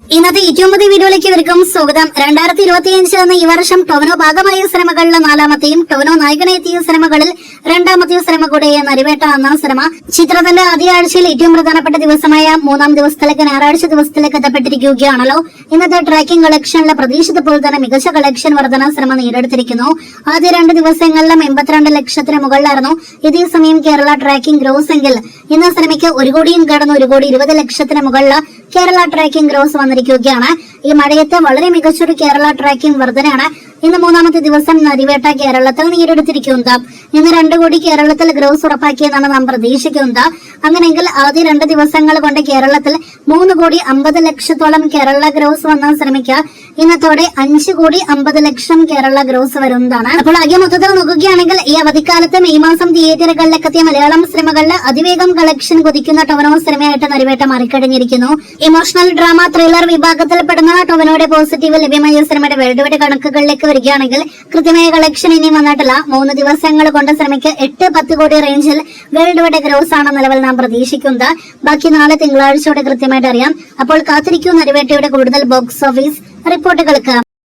ഇന്നത്തെ ഏറ്റവും പുതിയ വീഡിയോയിലേക്ക് ഇവർക്കും സ്വാഗതം. 2025 എന്ന ഈ വർഷം ടൊവിനോ ഭാഗമായ സിനിമകളിലെ നാലാമത്തെയും ടൊവിനോ നായകനെത്തിയ സിനിമകളിൽ രണ്ടാമത്തെയും സിനിമ കൂടിയ നരിവേട്ട എന്ന സിനിമ ചിത്രത്തിന്റെ ആദ്യ ആഴ്ചയിൽ ഏറ്റവും പ്രധാനപ്പെട്ട ദിവസമായ മൂന്നാം ദിവസത്തിലേക്ക് ഞായറാഴ്ച ദിവസത്തിലേക്ക് എത്തപ്പെട്ടിരിക്കുകയാണല്ലോ. ഇന്നത്തെ ട്രാക്കിംഗ് കളക്ഷനിലെ പ്രതീക്ഷിത പോലെ തന്നെ മികച്ച കളക്ഷൻ വർധന സിനിമ നേടിയെടുത്തിരിക്കുന്നു. ആദ്യ 2 ദിവസങ്ങളിലും 82 ലക്ഷത്തിന് മുകളിലായിരുന്നു ഇതേസമയം കേരള ട്രാക്കിംഗ് ഗ്രോസ് എങ്കിൽ ഇന്ന് സിനിമയ്ക്ക് 1 കോടിയും കടന്ന് 1,20 ലക്ഷത്തിന് മുകളിൽ കേരള ട്രാക്കിംഗ് ഗ്രോസ് വന്നിരിക്കുകയാണ്. ഈ മഴയത്ത് വളരെ മികച്ചൊരു കേരള ട്രാക്കിംഗ് വർധനയാണ് ഇന്ന് മൂന്നാമത്തെ ദിവസം നരിവേട്ട കേരളത്തിൽ നേടിയെടുത്തിരിക്കുന്നത്. ഇന്ന് 2 കോടി കേരളത്തിൽ ഗ്രോസ് ഉറപ്പാക്കിയെന്നാണ് നാം പ്രതീക്ഷിക്കുന്നത്. അങ്ങനെയെങ്കിൽ ആദ്യ 2 ദിവസങ്ങൾ കൊണ്ട് കേരളത്തിൽ 3 കോടി 50 ലക്ഷത്തോളം കേരള ഗ്രോസ് വന്ന ശ്രമിക്കുക. ഇന്നത്തോടെ 5 കോടി 50 ലക്ഷം കേരള ഗ്രോസ് വരുന്നതാണ്. അപ്പോൾ ആകെ മൊത്തത്തിൽ നോക്കുകയാണെങ്കിൽ ഈ അവധിക്കാലത്ത് മെയ് മാസം തിയേറ്ററുകളിലേക്ക് എത്തിയ മലയാളം സിനിമകളിൽ അതിവേഗം കളക്ഷൻ കുതിക്കുന്ന ടൊവിനോ സിനിമയായിട്ട് നരിവേട്ട മാറിക്കഴിഞ്ഞിരിക്കുന്നു. ഇമോഷണൽ ഡ്രാമ ത്രില്ലർ വിഭാഗത്തിൽപ്പെടുന്ന ടൊവിനോയുടെ പോസിറ്റീവ് ലഭ്യമായ സിനിമയുടെ വേൾഡ് വൈഡ് കണക്കുകളിലേക്ക് വരികയാണെങ്കിൽ കൃത്യമായ കളക്ഷൻ ഇനിയും വന്നിട്ടില്ല. 3 ദിവസങ്ങൾ കൊണ്ട് സിനിമയ്ക്ക് 8-10 കോടി റേഞ്ചിൽ വേൾഡ് വൈഡ് ഗ്രോസ് ആണ് നിലവിൽ നാം പ്രതീക്ഷിക്കുന്നത്. ബാക്കി നാളെ തിങ്കളാഴ്ചയോടെ കൃത്യമായിട്ട് അറിയാം. അപ്പോൾ കാത്തിരിക്കൂ നരിവേട്ടയുടെ കൂടുതൽ ബോക്സ് ഓഫീസ് റിപ്പോർട്ടുകൾക്ക്.